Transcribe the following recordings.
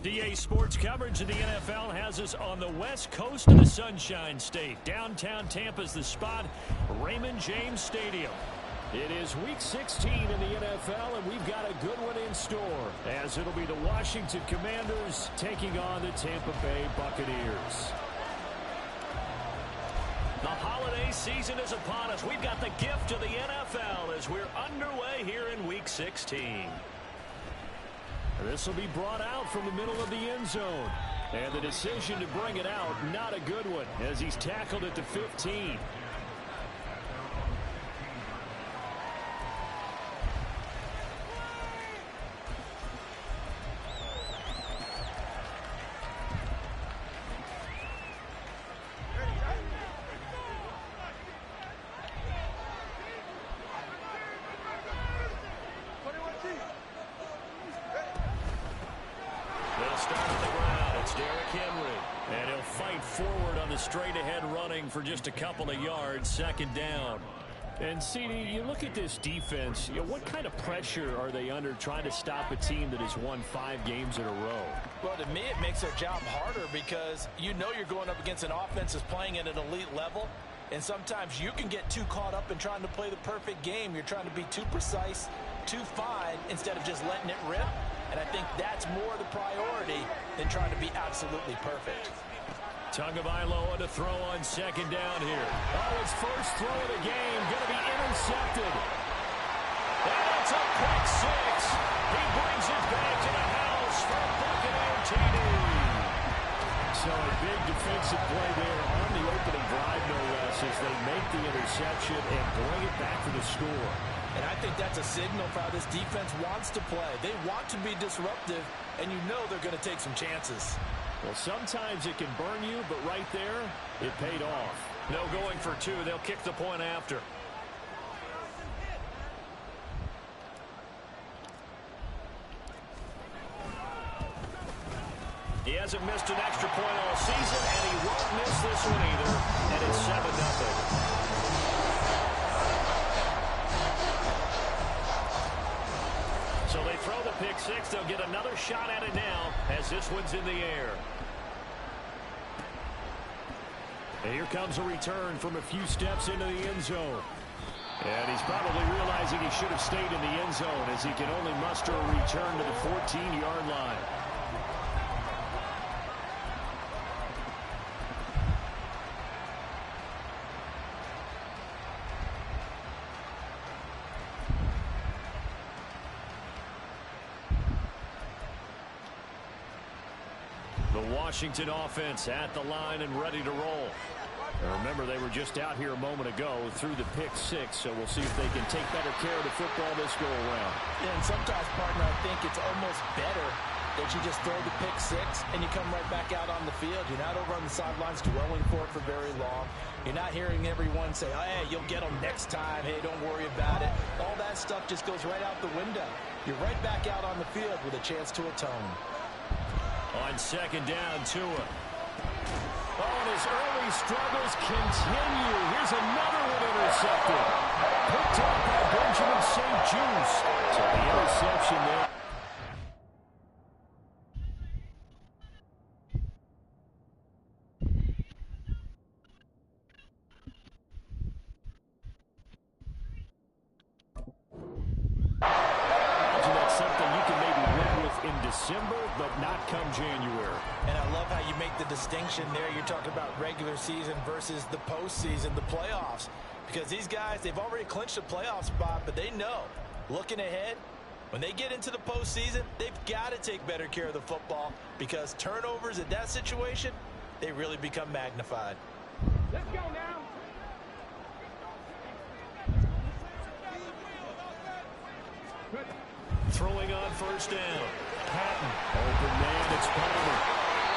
DA Sports coverage of the NFL has us on the west coast of the Sunshine State. Downtown Tampa's the spot, Raymond James Stadium. It is Week 16 in the NFL, and we've got a good one in store, as it'll be the Washington Commanders taking on the Tampa Bay Buccaneers. The holiday season is upon us. We've got the gift of the NFL as we're underway here in Week 16. This will be brought out from the middle of the end zone. And the decision to bring it out, not a good one, as he's tackled at the 15. For just a couple of yards, second down. And CD, you look at this defense, what kind of pressure are they under trying to stop a team that has won 5 games in a row? Well, to me, it makes their job harder because you know you're going up against an offense that's playing at an elite level, and sometimes you can get too caught up in trying to play the perfect game. You're trying to be too precise, too fine, instead of just letting it rip. And I think that's more the priority than trying to be absolutely perfect. Tagovailoa to throw on second down here. Oh, his first throw of the game going to be intercepted. And it's a quick 6. He brings it back to the house for a Buccaneer TD. So a big defensive play there on the opening drive, no less, as they make the interception and bring it back for the score. And I think that's a signal for how this defense wants to play. They want to be disruptive, and you know they're going to take some chances. Well, sometimes it can burn you, but right there, it paid off. No going for 2. They'll kick the point after. He hasn't missed an extra point all season, and he won't miss this one either. And it's 7-0. So they throw the pick 6. They'll get another shot at it now as this one's in the air. And here comes a return from a few steps into the end zone. And he's probably realizing he should have stayed in the end zone as he can only muster a return to the 14-yard line. Washington offense at the line and ready to roll. Now remember, they were just out here a moment ago through the pick 6, so we'll see if they can take better care of the football this go around. Yeah, and sometimes, partner, I think it's almost better that you just throw the pick 6 and you come right back out on the field. You're not over on the sidelines dwelling for it for very long. You're not hearing everyone say, oh, hey, you'll get them next time. Hey, don't worry about it. All that stuff just goes right out the window. You're right back out on the field with a chance to atone. On second down, Tua. Oh, and his early struggles continue. Here's another one intercepted. Picked up by Benjamin St. Juice. So the interception there. December, but not come January. And I love how you make the distinction there. You're talking about regular season versus the postseason, the playoffs. Because these guys, they've already clinched a playoff spot, but they know, looking ahead, when they get into the postseason, they've got to take better care of the football because turnovers in that situation, they really become magnified. Let's go now. Throwing on first down. Patton. Open man, it's Palmer.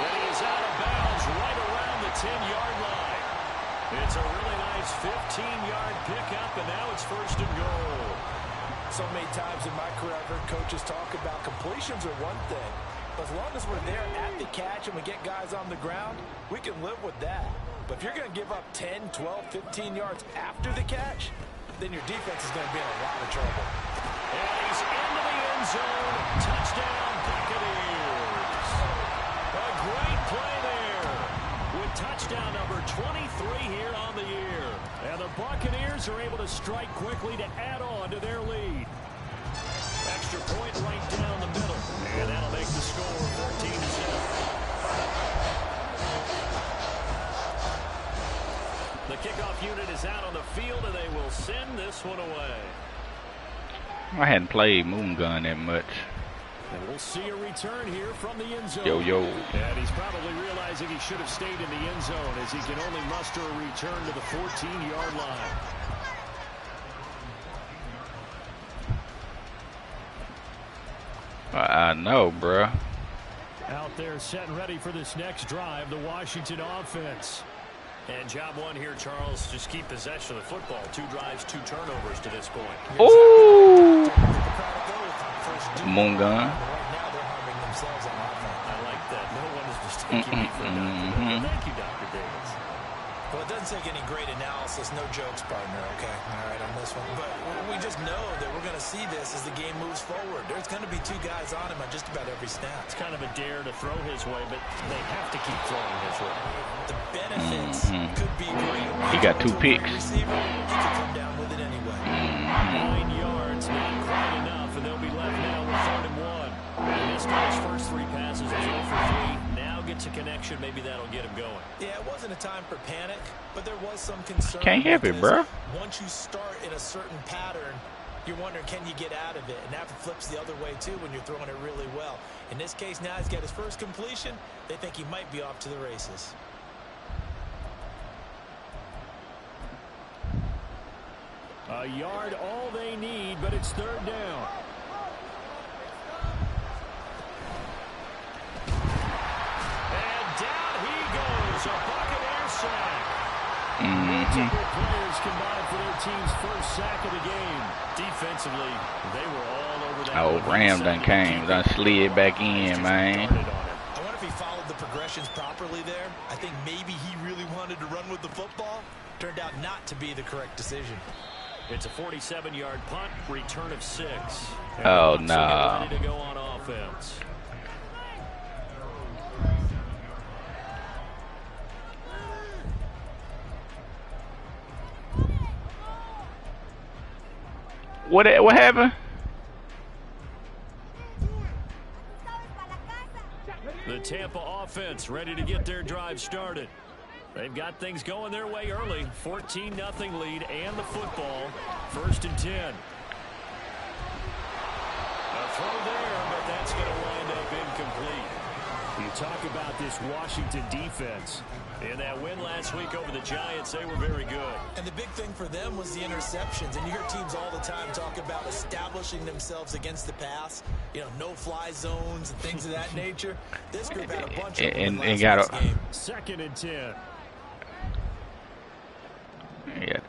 And he is out of bounds right around the 10-yard line. It's a really nice 15-yard pickup, and now it's first and goal. So many times in my career, I've heard coaches talk about completions are one thing. But as long as we're there at the catch and we get guys on the ground, we can live with that. But if you're going to give up 10, 12, 15 yards after the catch, then your defense is going to be in a lot of trouble. And he's into the end zone. Touchdown, Buccaneers. 3 here on the year. And the Buccaneers are able to strike quickly to add on to their lead. Extra point right down the middle. And that'll make the score 14-7. The kickoff unit is out on the field, and they will send this one away. I hadn't played Moon Gun that much. And we'll see a return here from the end zone. Yo. And he's probably realizing he should have stayed in the end zone as he can only muster a return to the 14-yard line. I know, bruh. Out there set and ready for this next drive, the Washington offense. And job one here, Charles, just keep possession of the football. 2 drives, 2 turnovers to this point. Ooh! Moon Gun. Right now they're harming themselves on offense. I like that. No one is mistaking me for a doctor. Thank you, Dr. Davis. Well, it doesn't take any great analysis. No jokes, partner, okay? All right, on this one. But we just know that we're going to see this as the game moves forward. There's going to be 2 guys on him on just about every snap. It's kind of a dare to throw his way, but they have to keep throwing his way. The benefits could be great. He got 2 picks. Receiver, he could come down with it anyway. 9 yards, not quite enough, and they'll be left now with 3rd and 1. And this guy's first 3 passes was 0 for 3. Now gets a connection. Maybe that'll get him going. Yeah, it wasn't a time for panic, but there was some concern. Can't help it, bro. Once you start in a certain pattern, you're wondering, can you get out of it? And that flips the other way, too, when you're throwing it really well. In this case, now he's got his first completion. They think he might be off to the races. A yard, all they need, but it's 3rd down. And down he goes, a Buccaneers sack. Multiple players combined for their team's first sack of the game. Defensively, they were all over that. Oh, Ram done came. Done slid back in, man. I wonder if he followed the progressions properly there. I think maybe he really wanted to run with the football. Turned out not to be the correct decision. It's a 47-yard punt, return of 6. Oh, no. Ready to go on offense. What happened? The Tampa offense ready to get their drive started. They've got things going their way early. 14-0 lead and the football. 1st and 10. A throw there, but that's going to wind up incomplete. You talk about this Washington defense. In that win last week over the Giants, they were very good. And the big thing for them was the interceptions. And you hear teams all the time talk about establishing themselves against the pass. You know, no-fly zones and things of that nature. This group had a bunch of them in last week's game. 2nd and 10. Yeah.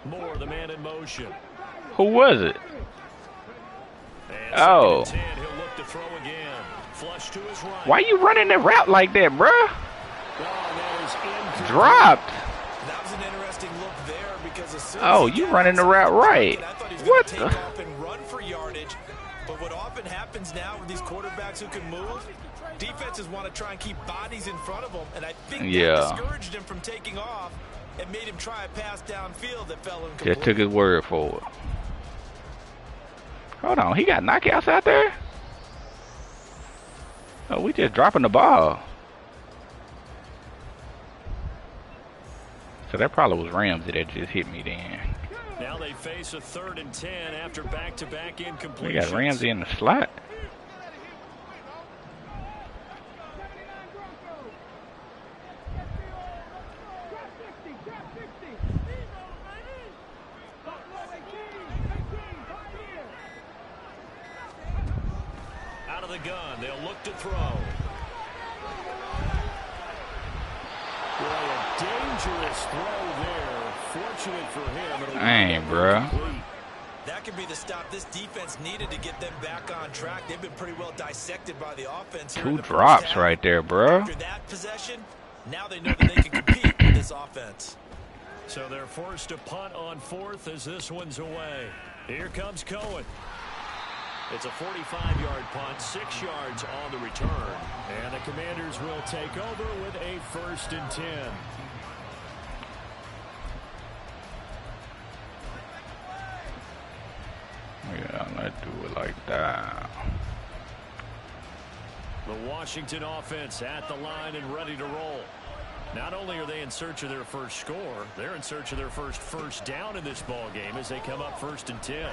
Moore, the man in motion. Who was it? And oh. 2nd and 10, he'll look to throw again. Flush to his right. Why you running the route like that, bruh? Oh, that is dropped. That was an interesting look there because as soon as oh, you running the route right. What the? Take off and run for yardage. But what often happens now with these quarterbacks who can move, defenses want to try and keep bodies in front of them, and I think that discouraged him from taking off and made him try a pass downfield that fell incomplete. Just took his word for it. Hold on, he got knockouts out there? Oh, we just dropping the ball. So that probably was Ramsey that just hit me then. Now they face a 3rd and 10 after back-to-back incompletions. We got Ramsey in the slot. Out of the gun, they'll look to throw. Boy, a dangerous throw there. Fortunate for him. Dang, bro. That could be the stop this defense needed to get them back on track. They've been pretty well dissected by the offense. 2 drops right there, bro. After that possession, now they know that they can compete with this offense. So they're forced to punt on 4th as this one's away. Here comes Cohen. It's a 45-yard punt, 6 yards on the return. And the Commanders will take over with a 1st and 10. Yeah, let's do it like that. The Washington offense at the line and ready to roll. Not only are they in search of their first score, they're in search of their first down in this ball game as they come up 1st and 10.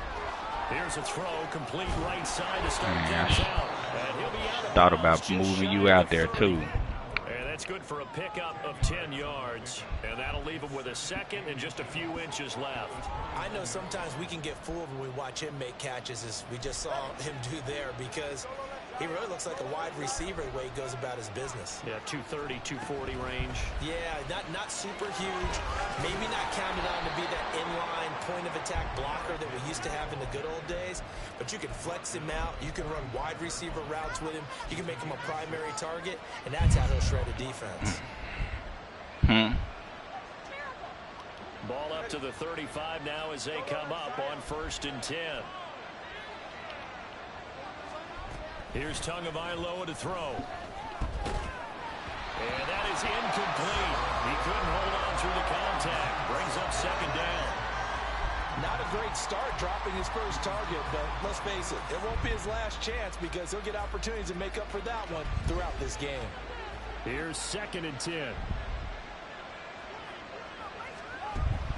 Here's a throw, complete right side to start things out. And he'll be out of Thought bounds, about just moving shy you of out the there 30. too. And that's good for a pickup of 10 yards. And that'll leave him with a 2nd and just a few inches left. I know sometimes we can get fooled when we watch him make catches, as we just saw him do there, because he really looks like a wide receiver the way he goes about his business. Yeah, 230, 240 range. Yeah, not super huge. Maybe not counted on to be that inline point-of-attack blocker that we used to have in the good old days. But you can flex him out. You can run wide receiver routes with him. You can make him a primary target, and that's how he'll shred a defense. Ball up to the 35 now as they come up on 1st and 10. Here's Tagovailoa to throw. And that is incomplete. He couldn't hold on through the contact. Brings up 2nd down. Not a great start dropping his first target, but let's face it, it won't be his last chance because he'll get opportunities to make up for that one throughout this game. Here's 2nd and 10.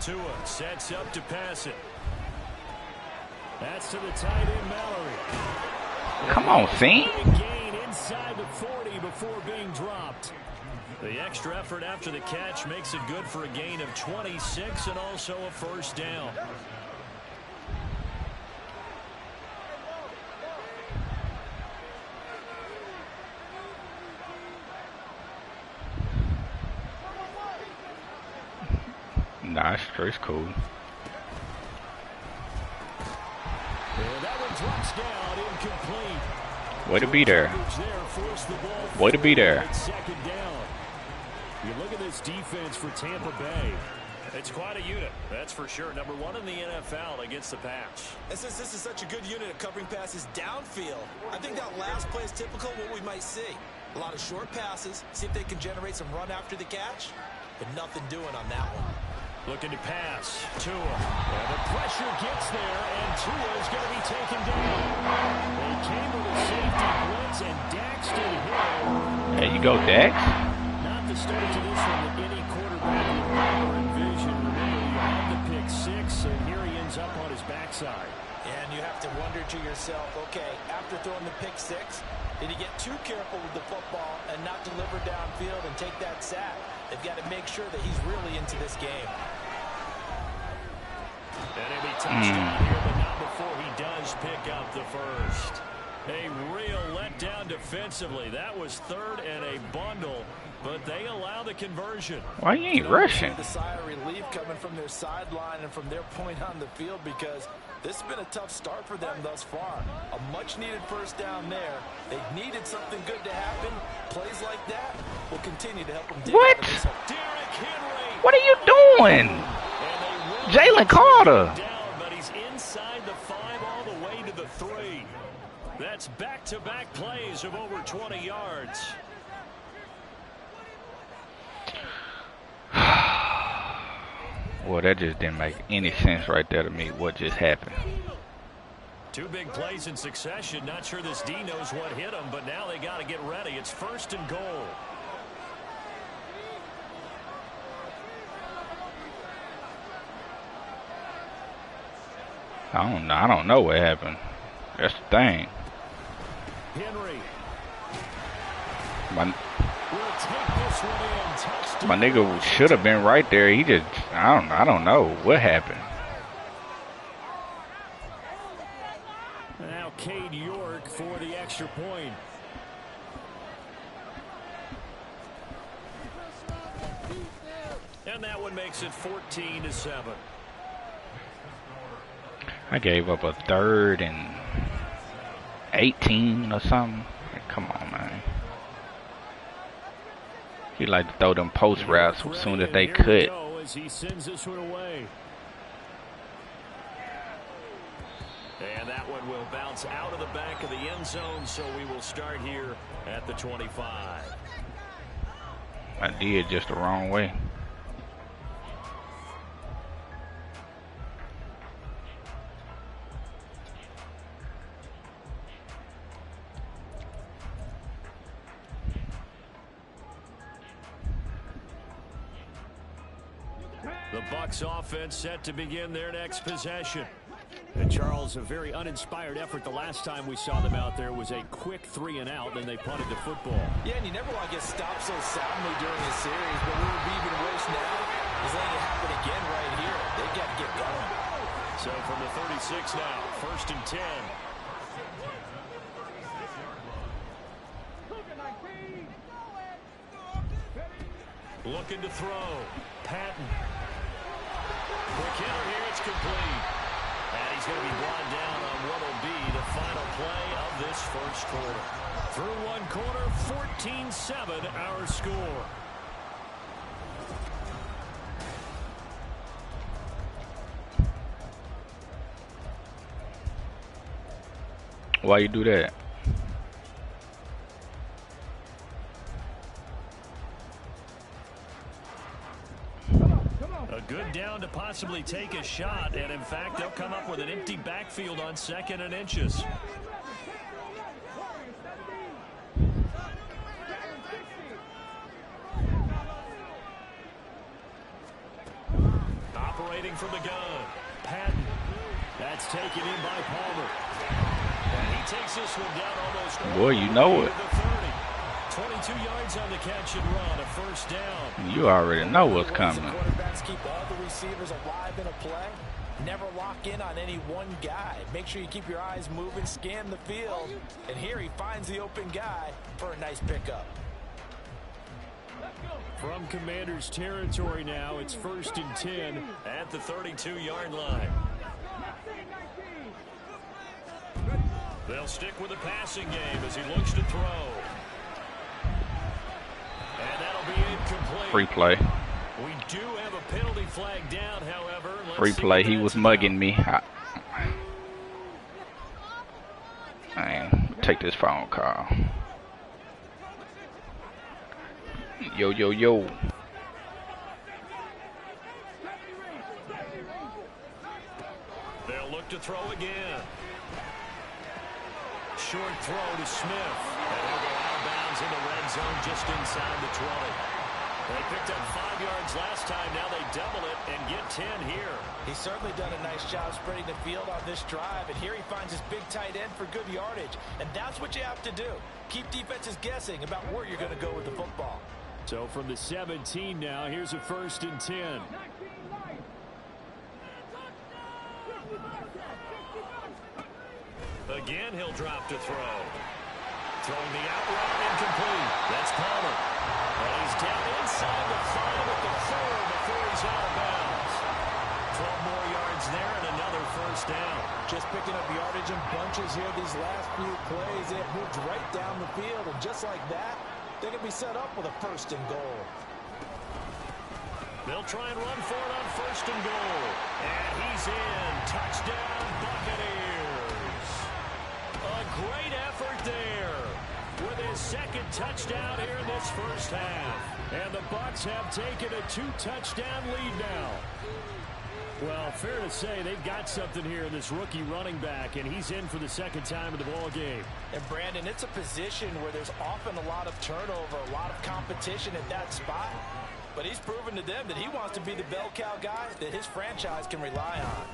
Tua sets up to pass it. That's to the tight end, Mallory. Come on, Thiem. Gain inside the 40 before being dropped. The extra effort after the catch makes it good for a gain of 26 and also a 1st down. Nah, it's cool. And that one drops down, incomplete. Way to be there. Way to be there. 2nd down. You look at this defense for Tampa Bay. It's quite a unit, that's for sure. Number 1 in the NFL against the pass. And since this is such a good unit of covering passes downfield, I think that last play is typical of what we might see. A lot of short passes, see if they can generate some run after the catch, but nothing doing on that one. Looking to pass. Tua. And the pressure gets there, and Tua is going to be taken down. They came with a safety blitz, and Daxton Hill. There you go, Dax. Not the start to this one that any quarterback would ever envision. Remember, you had the pick 6, and here he ends up on his backside. And you have to wonder to yourself, okay, after throwing the pick 6, did he get too careful with the football and not deliver downfield and take that sack? They've got to make sure that he's really into this game. And he'll be touchdown here, but not before he does pick up the 1st. A real letdown defensively. That was 3rd and a bundle, but they allow the conversion. Why you ain't rushing? The sigh of relief coming from their sideline and from their point on the field, because this has been a tough start for them thus far. A much-needed 1st down there. They needed something good to happen. Plays like that will continue to help them dig out of this hole. Derrick Henry. What are you doing? Jalen Carter. Down, but he's inside the 5 all the way to the 3. That's back-to-back plays of over 20 yards. Well, that just didn't make any sense right there to me, what just happened. 2 big plays in succession. Not sure this D knows what hit him, but now they got to get ready. It's 1st and goal. I don't know what happened. That's the thing. Henry. My nigga should have been right there. He just, I don't know what happened. Now Cade York for the extra point. And that one makes it 14-7. I gave up a 3rd and 18 or something. Come on, man. He like to throw them post routes as soon as they could. As he sends this one away. And that one will bounce out of the back of the end zone, so we will start here at the 25. I did just the wrong way. The Bucs offense set to begin their next possession. And Charles, a very uninspired effort the last time we saw them out there was a quick 3 and out, then they punted the football. Yeah, and you never want to get stopped so soundly during a series, but what would be even worse now is letting it happen again right here. They got to get going. So from the 36 now, 1st and 10. Looking to throw. Patton. Quick hitter here, it's complete. And he's going to be brought down on what will be the final play of this first quarter. Through one quarter, 14-7 our score. Why you do that? A good down to possibly take a shot, and in fact, they'll come up with an empty backfield on 2nd and inches. Operating from the gun, Patton. That's taken in by Palmer. And he takes this one down almost. Boy, you know it. 22 yards on the catch and run, a 1st down. You already know what's coming. Quarterbacks keep all the receivers alive in a play. Never lock in on any one guy. Make sure you keep your eyes moving, scan the field. And here he finds the open guy for a nice pickup. From Commanders territory now, it's 1st and 10 at the 32-yard line. They'll stick with the passing game as he looks to throw. And that'll be incomplete. Free play. We do have a penalty flag down, however. Free play. He was mugging me. Man, take this phone call. Yo, yo, yo. They'll look to throw again. Short throw to Smith. And he'll go out of bounds in the red zone just inside the 20. They picked up 5 yards last time. Now they double it and get 10 here. He's certainly done a nice job spreading the field on this drive. And here he finds his big tight end for good yardage. And that's what you have to do. Keep defenses guessing about where you're going to go with the football. So from the 17 now, here's a 1st and 10. Again, he'll drop to throw. Throwing the out route, incomplete. That's Palmer. And he's down inside the 5 at the 4 before he's out of bounds. 12 more yards there and another 1st down. Just picking up yardage in bunches here these last few plays. They have moved right down the field, and just like that, they can be set up with a 1st and goal. They'll try and run for it on 1st and goal. And he's in. Touchdown, Buccaneers. A great effort there with his 2nd touchdown here in this 1st half. And the Bucs have taken a 2-touchdown lead now. Well, fair to say they've got something here in this rookie running back, and he's in for the 2nd time in the ball game. And Brandon, it's a position where there's often a lot of turnover, a lot of competition at that spot. But he's proven to them that he wants to be the bell cow guy that his franchise can rely on.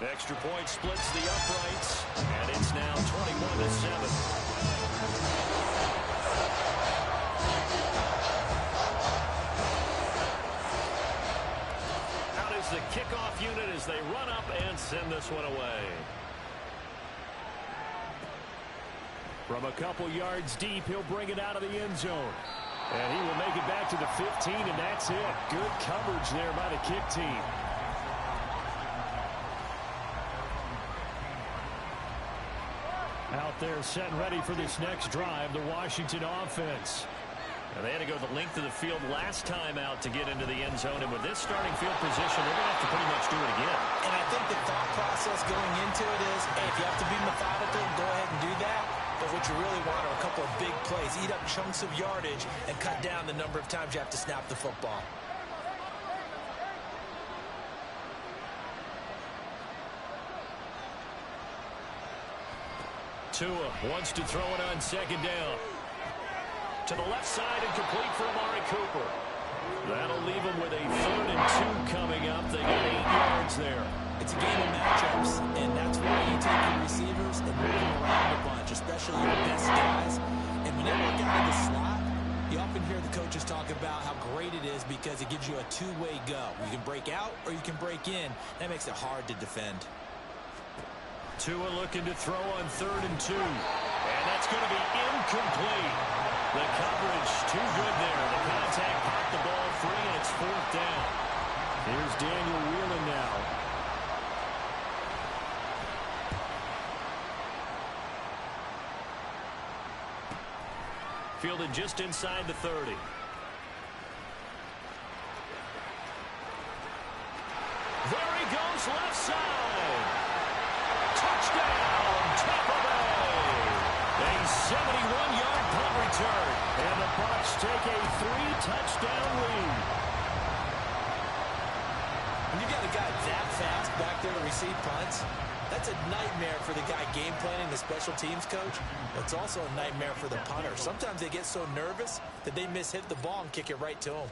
Extra point splits the uprights, and it's now 21-7. Out is the kickoff unit as they run up and send this one away. From a couple yards deep, he'll bring it out of the end zone. And he will make it back to the 15, and that's it. Good coverage there by the kick team. Out there set and ready for this next drive, the Washington offense. And they had to go the length of the field last time out to get into the end zone. And with this starting field position, they're going to have to pretty much do it again. And I think the thought process going into it is, hey, if you have to be methodical, go ahead and do that. But what you really want are a couple of big plays. Eat up chunks of yardage and cut down the number of times you have to snap the football. Tua wants to throw it on second down. To the left side and complete for Amari Cooper. That'll leave him with a 3rd and 2 coming up. They got 8 yards there. It's a game of matchups, and that's where you take your receivers and move them around a bunch, especially your best guys. And when they work out in the slot, you often hear the coaches talk about how great it is because it gives you a two-way go. You can break out or you can break in. That makes it hard to defend. Tua looking to throw on 3rd and 2. And that's going to be incomplete. The coverage too good there. The contact popped the ball free, and it's 4th down. Here's Daniel Whelan now. Fielded just inside the 30. There he goes, left side. Touchdown, Tampa Bay. A 71-yard punt return. And the Bucs take a 3-touchdown lead. When you got a guy that fast back there to receive punts, that's a nightmare for the guy game planning, the special teams coach. But it's also a nightmare for the punter. Sometimes they get so nervous that they hit the ball and kick it right to him.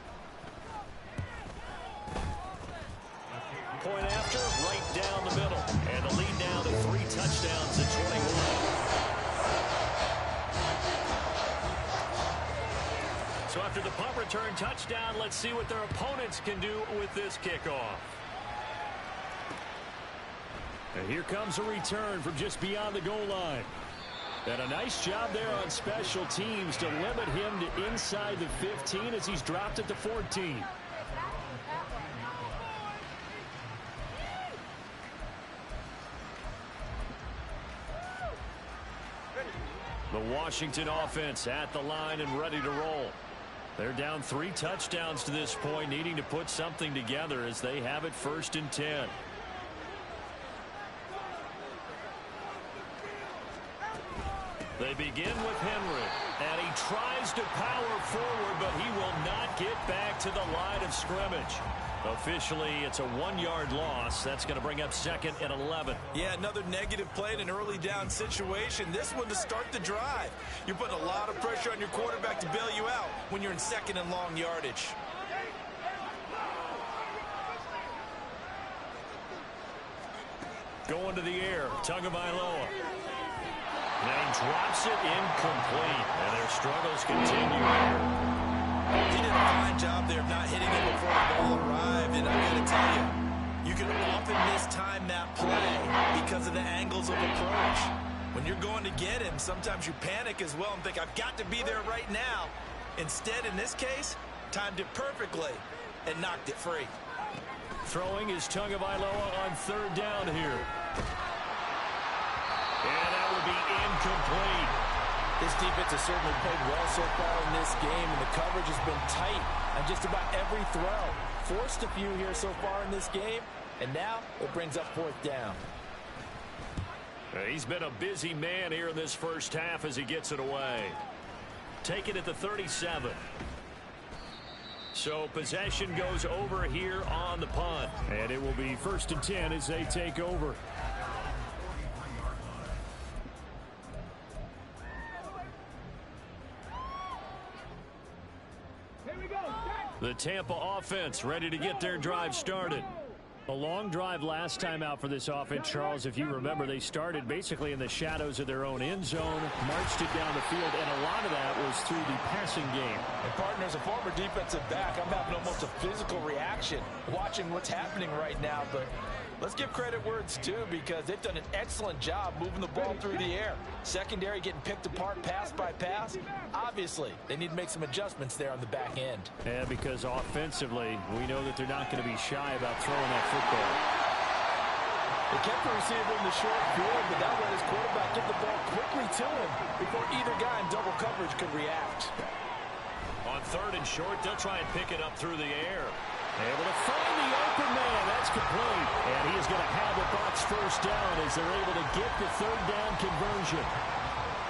Point after, right down the middle. And the lead now to 3 touchdowns at 21. So after the punt return touchdown, let's see what their opponents can do with this kickoff. And here comes a return from just beyond the goal line. And a nice job there on special teams to limit him to inside the 15 as he's dropped at the 14. The Washington offense at the line and ready to roll. They're down 3 touchdowns to this point, needing to put something together as they have it 1st and 10. They begin with Henry, and he tries to power forward, but he will not get back to the line of scrimmage. Officially, it's a 1-yard loss. That's going to bring up 2nd and 11. Yeah, another negative play in an early down situation. This one to start the drive. You're putting a lot of pressure on your quarterback to bail you out when you're in 2nd and long yardage. Going to the air, Tagovailoa. And he drops it incomplete. And their struggles continue here. He did a fine job there of not hitting it before the ball arrived. And I got to tell you, you can often mistime that play because of the angles of approach. When you're going to get him, sometimes you panic as well and think, I've got to be there right now. Instead, in this case, timed it perfectly and knocked it free. Throwing is Tagovailoa on 3rd down here. And that would be incomplete. This defense has certainly played well so far in this game, and the coverage has been tight on just about every throw. Forced a few here so far in this game, and now it brings up 4th down. He's been a busy man here in this first half as he gets it away. Take it at the 37. So possession goes over here on the punt. And it will be 1st and 10 as they take over. The Tampa offense ready to get their drive started. A long drive last time out for this offense, Charles. If you remember, they started basically in the shadows of their own end zone, marched it down the field, and a lot of that was through the passing game. And partner, as a former defensive back, I'm having almost a physical reaction watching what's happening right now. But let's give credit where it's due because they've done an excellent job moving the ball through the air. Secondary getting picked apart pass by pass. Obviously, they need to make some adjustments there on the back end. Yeah, because offensively, we know that they're not going to be shy about throwing that football. They kept the receiver in the short field, but that let his quarterback get the ball quickly to him before either guy in double coverage could react. On On 3rd and short, they'll try and pick it up through the air. Able to find the open man. That's complete. And he is going to have a box first down as they're able to get the 3rd down conversion.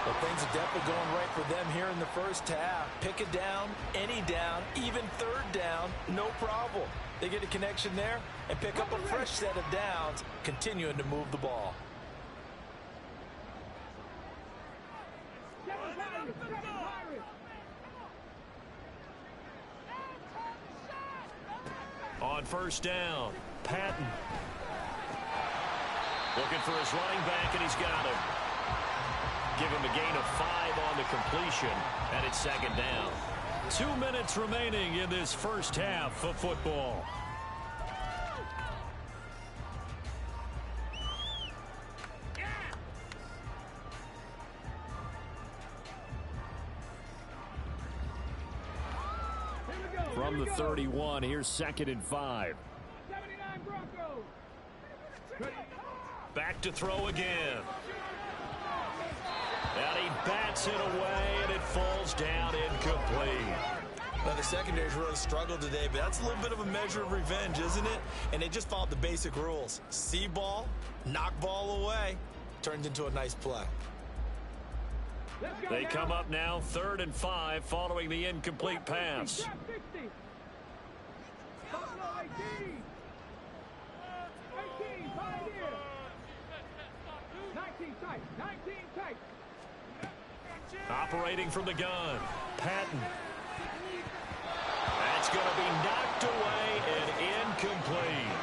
Well, things are definitely going right for them here in the first half. Pick it down, any down, even 3rd down, no problem. They get a connection there and pick up a fresh set of downs, continuing to move the ball. On 1st down, Patton. Looking for his running back, and he's got him. Give him a gain of 5 on the completion, and it's 2nd down. 2 minutes remaining in this first half of football. From the 31, here's 2nd and 5. 79 Broncos. Back to throw again. And he bats it away, and it falls down incomplete. Well, the secondary's really struggled today, but that's a little bit of a measure of revenge, isn't it? And they just followed the basic rules. See ball, knock ball away, turns into a nice play. They come up now 3rd and 5 following the incomplete pass. 18 Pioneer. 19 tight. 19 tight. Operating from the gun, Patton. That's going to be knocked away and incomplete.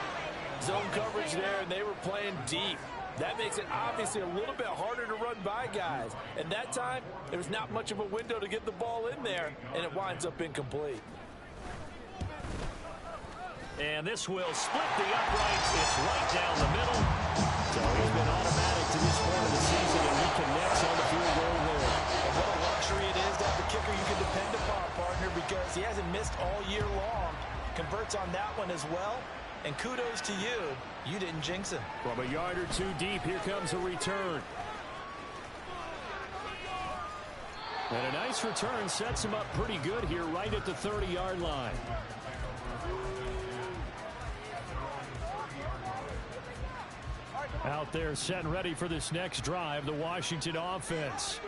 Zone coverage there, and they were playing deep. That makes it obviously a little bit harder to run by guys. And that time, there was not much of a window to get the ball in there, and it winds up incomplete. And this will split the uprights. It's right down the middle. So he's been automatic to this point of the season, and he connects on the field goal there. And what a luxury it is to have the kicker you can depend upon, partner, because he hasn't missed all year long. Converts on that one as well. And kudos to you. You didn't jinx him. From a yard or 2 deep, here comes a return. And a nice return sets him up pretty good here right at the 30-yard line. Out there set and ready for this next drive, the Washington offense.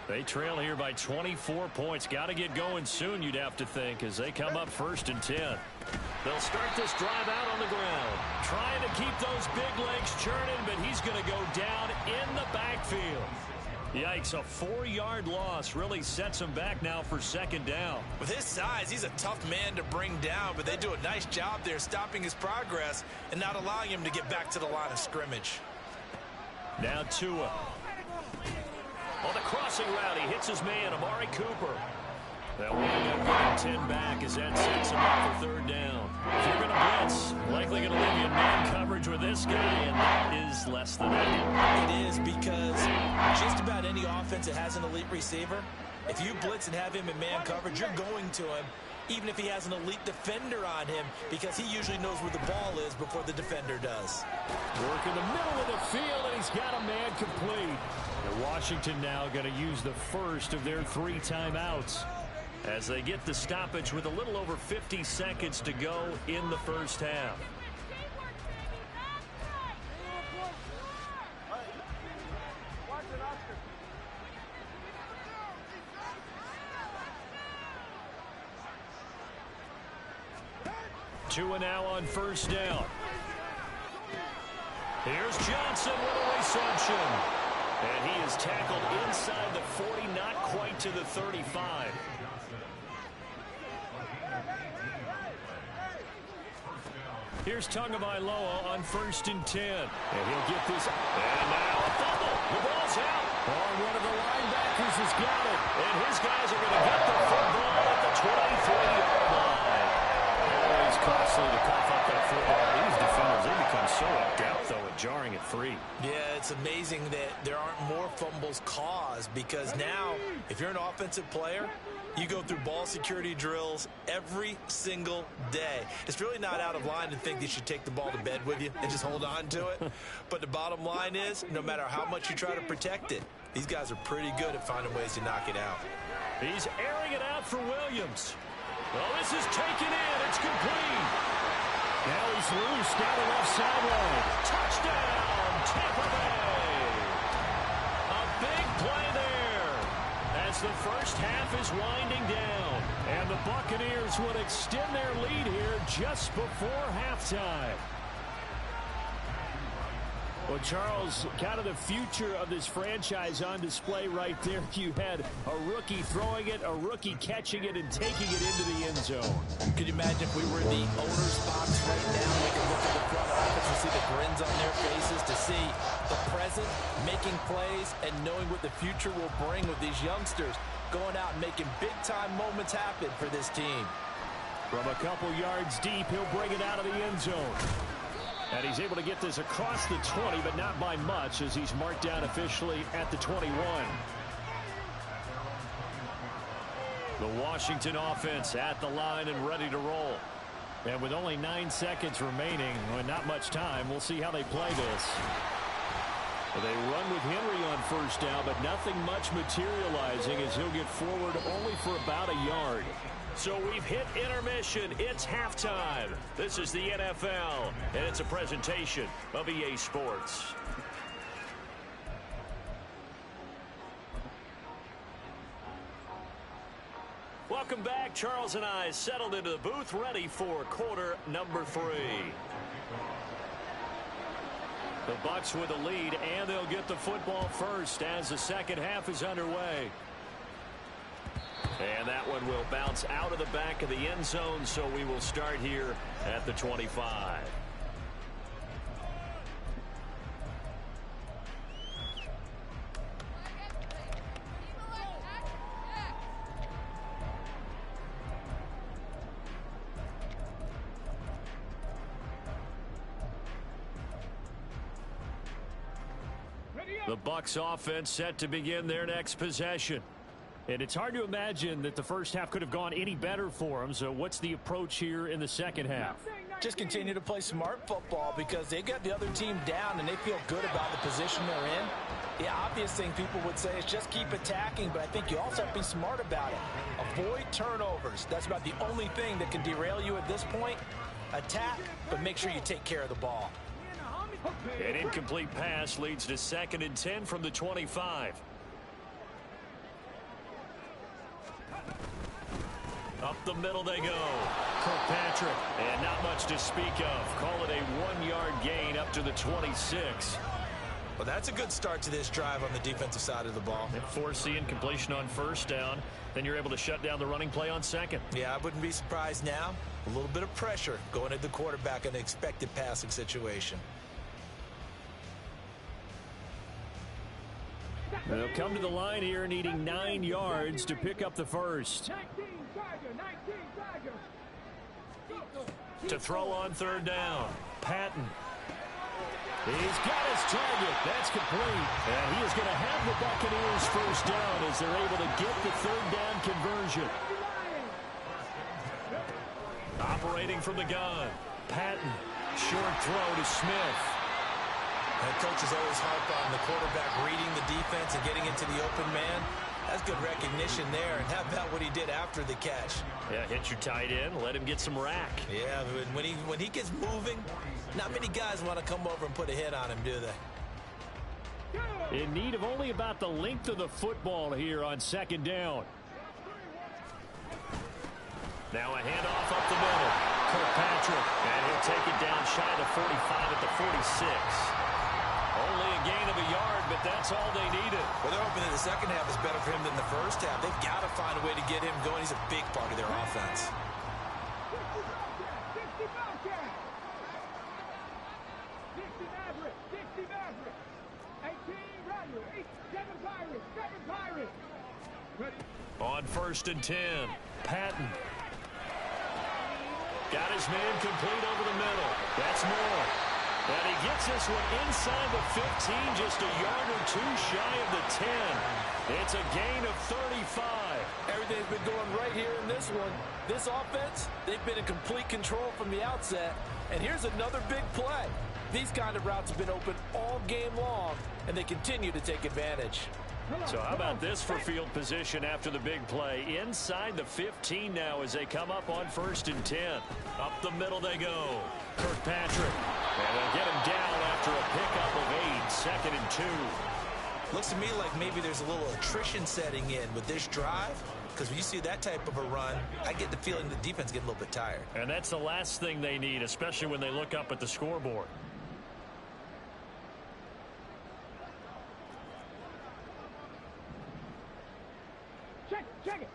They trail here by 24 points. Got to get going soon, you'd have to think, as they come up 1st and 10. They'll start this drive out on the ground. Trying to keep those big legs churning, but he's going to go down in the backfield. Yikes, a 4-yard loss really sets him back now for 2nd down. With his size, he's a tough man to bring down, but they do a nice job there stopping his progress and not allowing him to get back to the line of scrimmage. Now Tua. On the crossing route, he hits his man, Amari Cooper. They'll wind up getting 10 back as that sets him up for 3rd down. If you're going to blitz, likely going to leave you in man coverage with this guy, and that is less than ideal. It is, because just about any offense that has an elite receiver, if you blitz and have him in man coverage, you're going to him, even if he has an elite defender on him, because he usually knows where the ball is before the defender does. Work in the middle of the field, and he's got a man complete. And Washington now going to use the first of their 3 timeouts as they get the stoppage with a little over 50 seconds to go in the first half. Tua now on 1st down. Here's Johnson with a reception. And he is tackled inside the 40, not quite to the 35. Here's Tagovailoa on 1st and 10. And he'll get this. And now a fumble. The ball's out. Oh, one of the linebackers has got it. And his guys are going to get the football at the 23-yard line. Always costly to cough up that football. These defenders, they become so adept, though, at jarring it free. Yeah, it's amazing that there aren't more fumbles caused, because now, if you're an offensive player, you go through ball security drills every single day. It's really not out of line to think that you should take the ball to bed with you and just hold on to it. But the bottom line is, no matter how much you try to protect it, these guys are pretty good at finding ways to knock it out. He's airing it out for Williams. Well, this is taken in. It's complete. Now he's loose down the left sideline. Touchdown, Tampa Bay. A big play there as the first half is winding down. And the Buccaneers would extend their lead here just before halftime. Well, Charles, kind of the future of this franchise on display right there. You had a rookie throwing it, a rookie catching it, and taking it into the end zone. Could you imagine if we were in the owner's box right now? We could look at the front office and see the grins on their faces, to see the present making plays and knowing what the future will bring with these youngsters going out and making big-time moments happen for this team. From a couple yards deep, he'll bring it out of the end zone. And he's able to get this across the 20, but not by much, as he's marked down officially at the 21. The Washington offense at the line and ready to roll. And with only 9 seconds remaining, well, not much time, we'll see how they play this. Well, they run with Henry on first down, but nothing much materializing as he'll get forward only for about a yard. So we've hit intermission. It's halftime. This is the NFL, and it's a presentation of EA Sports. Welcome back. Charles and I settled into the booth, ready for quarter number 3. The Bucs with a lead, and they'll get the football first as the second half is underway. And that one will bounce out of the back of the end zone, so we will start here at the 25. The Bucs offense set to begin their next possession. And it's hard to imagine that the first half could have gone any better for them. So what's the approach here in the second half? Just continue to play smart football because they got the other team down and they feel good about the position they're in. The obvious thing people would say is just keep attacking, but I think you also have to be smart about it. Avoid turnovers. That's about the only thing that can derail you at this point. Attack, but make sure you take care of the ball. An incomplete pass leads to 2nd and 10 from the 25. Up the middle they go. Kirkpatrick, and not much to speak of. Call it a 1-yard gain up to the 26. Well, that's a good start to this drive on the defensive side of the ball. And forcing completion on first down. Then you're able to shut down the running play on second. Yeah, I wouldn't be surprised now. A little bit of pressure going at the quarterback in an expected passing situation. They'll come to the line here needing 9 yards to pick up the first. 19 Tiger. To throw on 3rd down. Patton. He's got his target. That's complete. And he is going to have the Buccaneers first down as they're able to get the 3rd down conversion. Operating from the gun. Patton. Short throw to Smith. And coaches always harp on the quarterback reading the defense and getting into the open man. That's good recognition there. And how about what he did after the catch? Yeah, hit your tight end. Let him get some rack. Yeah, when he gets moving, not many guys want to come over and put a hit on him, do they? In need of only about the length of the football here on 2nd down. Now a handoff up the middle. Kirkpatrick. And he'll take it down shy of the 45 at the 46. Only a gain of a yard, but that's all they needed. Well, they're hoping that the second half is better for him than the first half. They've got to find a way to get him going. He's a big part of their offense. 60 Bobcats. 60 Mavericks. 60 Mavericks. 18 Riders. 7 Pirates. 7 Pirates. Ready. On 1st and 10, Patton. Got his man complete over the middle. That's more. And he gets this one inside the 15, just a yard or 2 shy of the 10. It's a gain of 35. Everything's been going right here in this one. This offense, they've been in complete control from the outset. And here's another big play. These kind of routes have been open all game long, and they continue to take advantage. So how about this for field position after the big play? Inside the 15 now as they come up on 1st and 10. Up the middle they go. Kirkpatrick. And they'll get him down after a pickup of 8. 2nd and 2. Looks to me like maybe there's a little attrition setting in with this drive. Because when you see that type of a run, I get the feeling the defense get a little bit tired. And that's the last thing they need, especially when they look up at the scoreboard. Check it.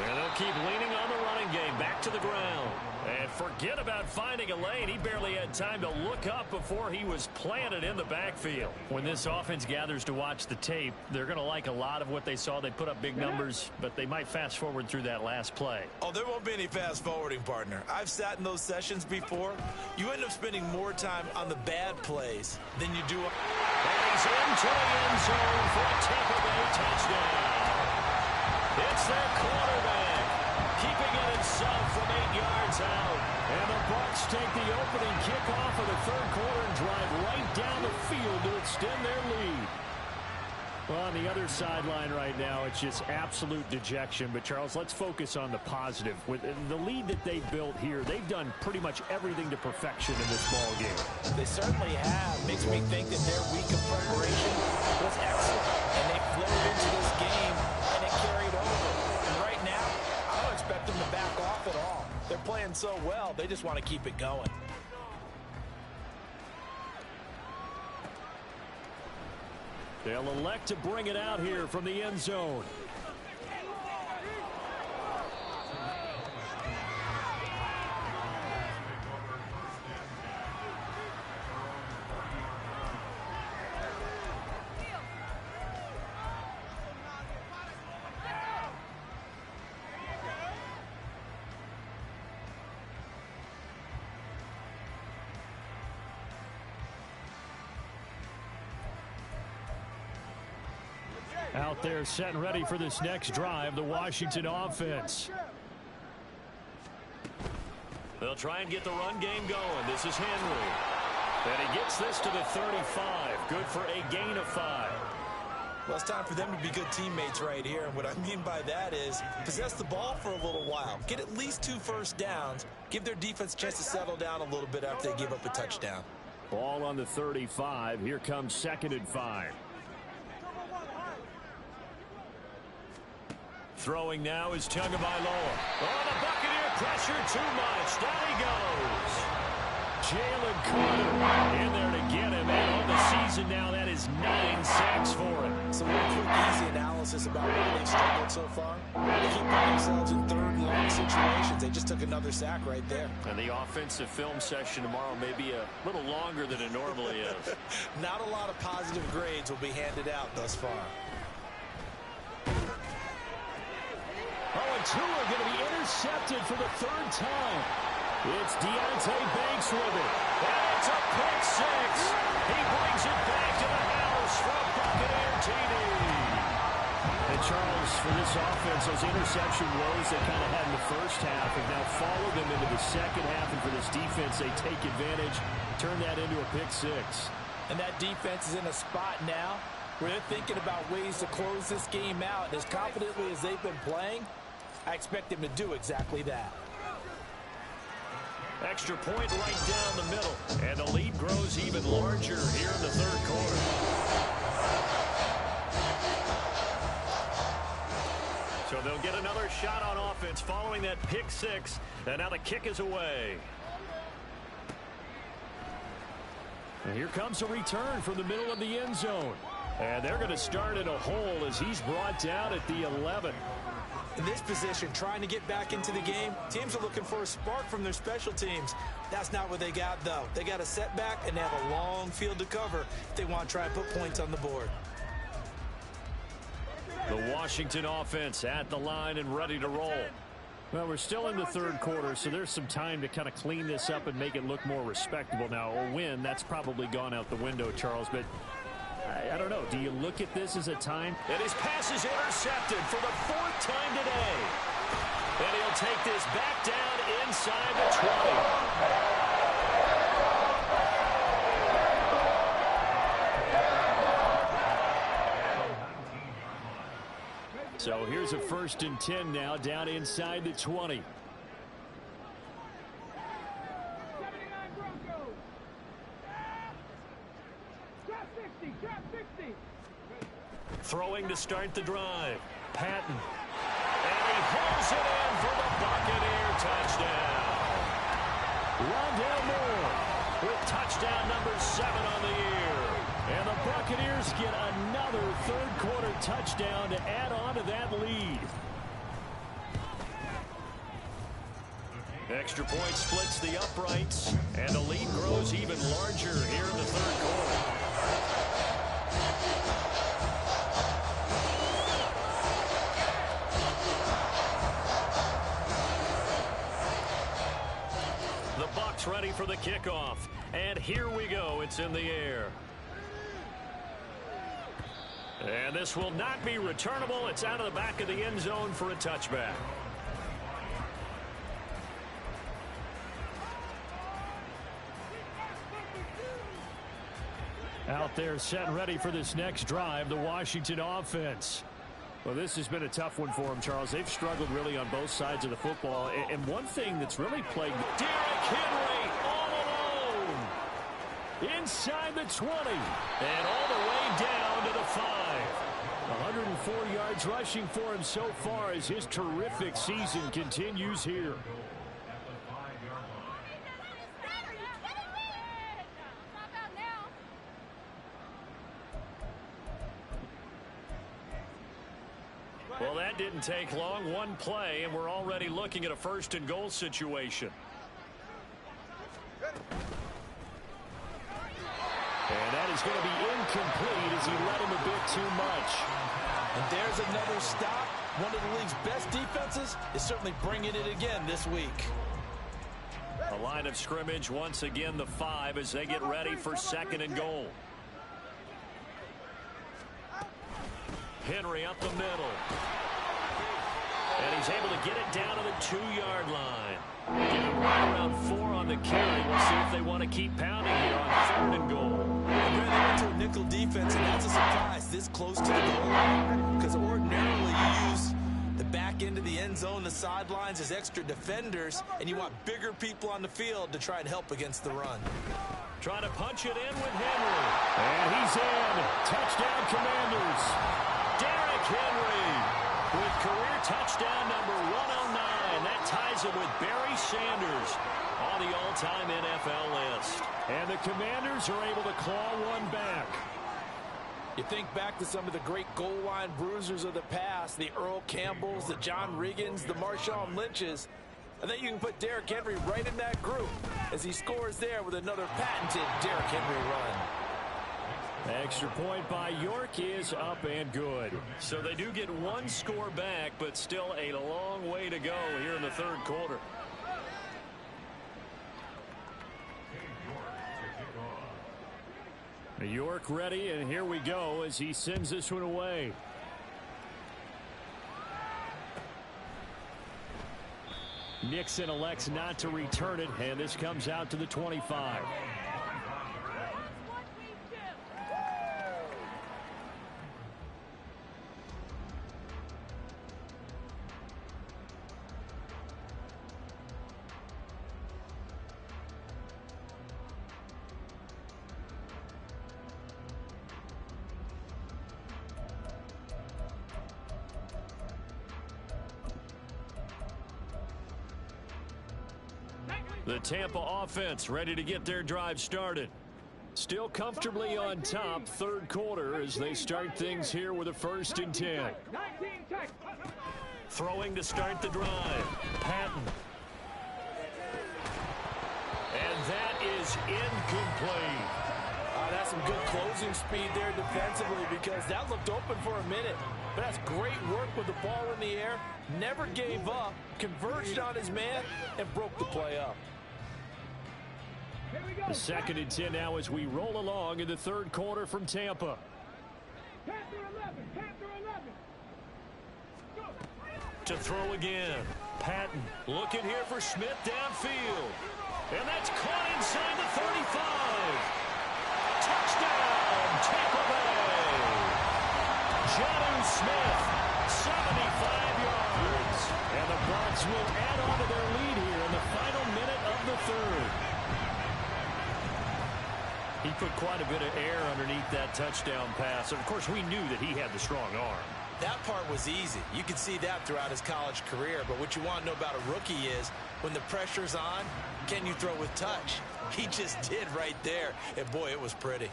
And they'll keep leaning on the running game. Back to the ground. And forget about finding a lane. He barely had time to look up before he was planted in the backfield. When this offense gathers to watch the tape, they're going to like a lot of what they saw. They put up big numbers, but they might fast forward through that last play. Oh, there won't be any fast forwarding, partner. I've sat in those sessions before. You end up spending more time on the bad plays than you do. And he's into the end zone for a Tampa Bay touchdown. It's their quarterback, keeping it himself from 8 yards out. And the Bucs take the opening kickoff of the 3rd quarter and drive right down the field to extend their lead. Well, on the other sideline right now, it's just absolute dejection. But, Charles, let's focus on the positive. With the lead that they built here, they've done pretty much everything to perfection in this ball game. They certainly have. Makes me think that their week of preparation was excellent. And they flowed into this game, and it carried over. And right now, I don't expect them to back off at all. They're playing so well, they just want to keep it going. They'll elect to bring it out here from the end zone. Out there set and ready for this next drive, the Washington offense. They'll try and get the run game going. This is Henry. And he gets this to the 35. Good for a gain of 5. Well, it's time for them to be good teammates right here. And what I mean by that is possess the ball for a little while. Get at least 2 first downs. Give their defense a chance to settle down a little bit after they give up a touchdown. Ball on the 35. Here comes 2nd and 5. Throwing now is Tagovailoa. Oh, the Buccaneer pressure too much. Down he goes. Jalen Carter in there to get him. And on the season now, that is 9 sacks for him. Some real quick, easy analysis about where they've struggled so far. They keep putting themselves in 3rd and long situations. They just took another sack right there. And the offensive film session tomorrow may be a little longer than it normally is. Not a lot of positive grades will be handed out thus far. Oh, and two are going to be intercepted for the 3rd time. It's Deontay Banks with it. And it's a pick 6. He brings it back to the house for a Buccaneer TD. And Charles, for this offense, those interception woes they kind of had in the first half have now followed them into the second half. And for this defense, they take advantage, turn that into a pick 6. And that defense is in a spot now where they're thinking about ways to close this game out. And as confidently as they've been playing, I expect them to do exactly that. Extra point right down the middle. And the lead grows even larger here in the 3rd quarter. So they'll get another shot on offense following that pick 6. And now the kick is away. And here comes a return from the middle of the end zone. And they're going to start in a hole as he's brought down at the 11. In this position, trying to get back into the game, teams are looking for a spark from their special teams. That's not what they got, though. They got a setback, and they have a long field to cover if they want to try and put points on the board. The Washington offense at the line and ready to roll. Well, we're still in the 3rd quarter, so there's some time to kind of clean this up and make it look more respectable. Now, a win, that's probably gone out the window, Charles, but I don't know. Do you look at this as a time? And his pass is intercepted for the 4th time today. And he'll take this back down inside the 20. So here's a 1st and 10 now down inside the 20. 79 Broncos. Drop 60. Drop 60. Throwing to start the drive. Patton. And he pulls it in for the Buccaneer touchdown. Rondale Moore with touchdown number 7 on the year. And the Buccaneers get another third-quarter touchdown to add on to that lead. Extra point splits the uprights, and the lead grows even larger here in the third quarter. The Bucs ready for the kickoff, and here we go. It's in the air. And this will not be returnable. It's out of the back of the end zone for a touchback. Out there set and ready for this next drive, the Washington offense. Well, this has been a tough one for them, Charles. They've struggled really on both sides of the football. And one thing that's really plagued Derrick Henry all alone inside the 20 and all the way down to the 5. 104 yards rushing for him so far as his terrific season continues here. Well, that didn't take long. One play, and we're already looking at a 1st and goal situation. And that is going to be incomplete as he led him a bit too much. And there's another stop. One of the league's best defenses is certainly bringing it again this week. A line of scrimmage once again, the 5 as they get ready for 2nd and goal. Henry up the middle. And he's able to get it down to the 2-yard line. Get him right around 4 on the carry. We'll see if they want to keep pounding here on 3rd and goal. They went to a nickel defense, and that's a surprise this close to the goal line. Because ordinarily you use the back end of the end zone, the sidelines as extra defenders, and you want bigger people on the field to try and help against the run. Trying to punch it in with Henry. And he's in. Touchdown, Commanders. Derrick Henry with career touchdown number 109. That ties him with Barry Sanders on the all-time NFL list. And the Commanders are able to claw one back. You think back to some of the great goal line bruisers of the past, the Earl Campbells, the John Riggins, the Marshawn Lynches. I think you can put Derrick Henry right in that group as he scores there with another patented Derrick Henry run. Extra point by York is up and good. So they do get one score back, but still a long way to go here in the third quarter. York ready, and here we go as he sends this one away. Nixon elects not to return it, and this comes out to the 25. The Tampa offense ready to get their drive started. Still comfortably on top, third quarter as they start things here with a 1st and 10. Throwing to start the drive. Patton. And that is incomplete. That's some good closing speed there defensively because that looked open for a minute. But that's great work with the ball in the air. Never gave up, converged on his man, and broke the play up. The 2nd and 10 now as we roll along in the third quarter from Tampa. To throw again. Patton looking here for Smith downfield. And that's caught inside the 35. Touchdown, Tampa Bay. Jonnu Smith, Buccaneers will add on to their lead here in the final minute of the third. He put quite a bit of air underneath that touchdown pass. And, of course, we knew that he had the strong arm. That part was easy. You can see that throughout his college career. But what you want to know about a rookie is when the pressure's on, can you throw with touch? He just did right there. And, boy, it was pretty.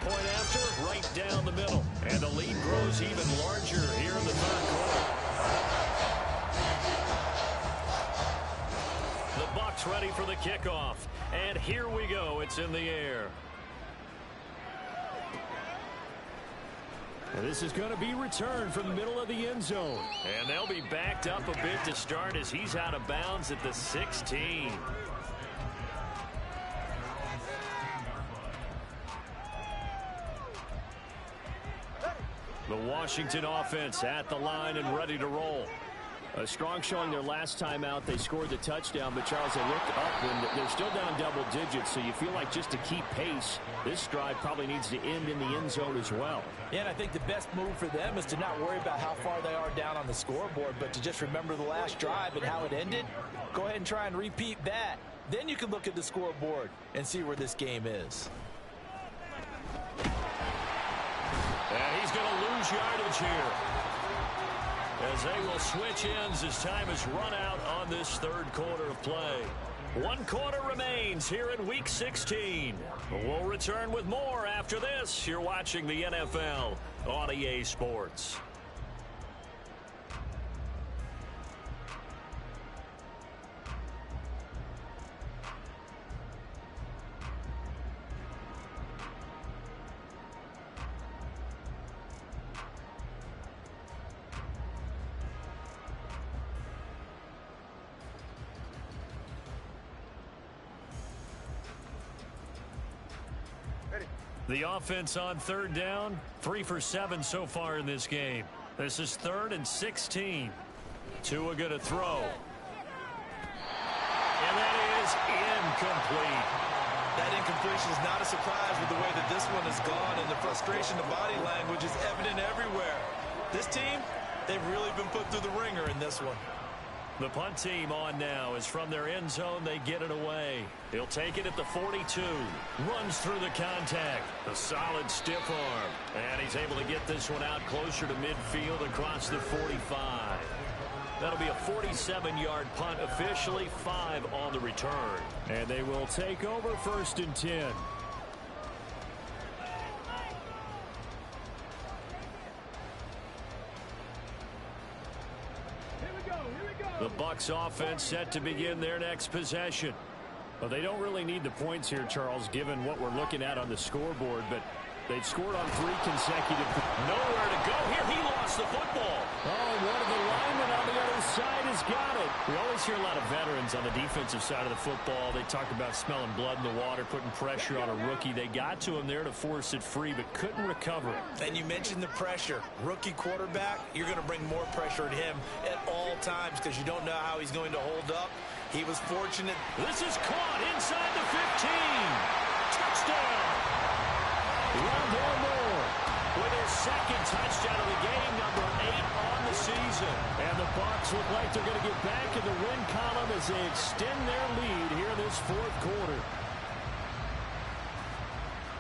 Point after, right down the middle. And the lead grows even larger here in the third quarter. The Bucs ready for the kickoff. And here we go. It's in the air. And this is going to be returned from the middle of the end zone. And they'll be backed up a bit to start as he's out of bounds at the 16. The Washington offense at the line and ready to roll. A strong showing their last time out. They scored the touchdown, but Charles, they looked up and they're still down double digits, so you feel like just to keep pace, this drive probably needs to end in the end zone as well. Yeah, and I think the best move for them is to not worry about how far they are down on the scoreboard, but to just remember the last drive and how it ended. Go ahead and try and repeat that. Then you can look at the scoreboard and see where this game is. And he's going to lose yardage here, as they will switch ends as time has run out on this third quarter of play. 1 quarter remains here in Week 16. We'll return with more after this. You're watching the NFL on EA Sports. The offense on third down, 3 for 7 so far in this game. This is 3rd and 16. Tua going to throw. And that is incomplete. That incompletion is not a surprise with the way that this one has gone, and the frustration, the body language is evident everywhere. This team, they've really been put through the ringer in this one. The punt team on now is from their end zone. They get it away. He'll take it at the 42. Runs through the contact. A solid stiff arm. And he's able to get this one out closer to midfield across the 45. That'll be a 47-yard punt, officially 5 on the return. And they will take over 1st and 10. The Bucs offense set to begin their next possession. Well, they don't really need the points here, Charles, given what we're looking at on the scoreboard, but they've scored on 3 consecutive. Nowhere to go here. He lost the football. Oh, one of the linemen on the other side has got it. We always hear a lot of veterans on the defensive side of the football. They talk about smelling blood in the water, putting pressure on a rookie. They got to him there to force it free, but couldn't recover it. And you mentioned the pressure. Rookie quarterback, you're going to bring more pressure at him at all times because you don't know how he's going to hold up. He was fortunate. This is caught inside the 15. Touchdown. Rondell Moore with his 2nd touchdown of the game, number 8 on the season. And the Bucs look like they're going to get back in the win column as they extend their lead here in this 4th quarter.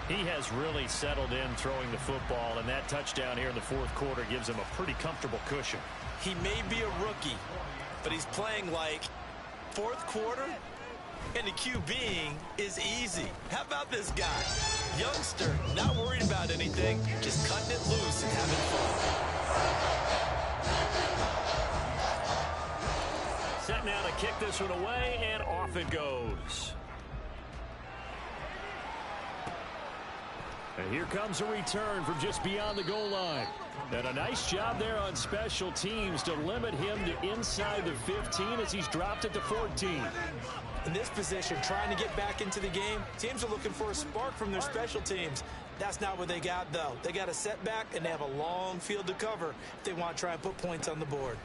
He has really settled in throwing the football, and that touchdown here in the 4th quarter gives him a pretty comfortable cushion. He may be a rookie, but he's playing like 4th quarter, and the QBing is easy. How about this guy? Youngster, not worried about anything, just cutting it loose and having fun. Set now to kick this one away, and off it goes. And here comes a return from just beyond the goal line. And a nice job there on special teams to limit him to inside the 15 as he's dropped it to 14. In this position, trying to get back into the game, teams are looking for a spark from their special teams. That's not what they got, though. They got a setback, and they have a long field to cover if they want to try and put points on the board.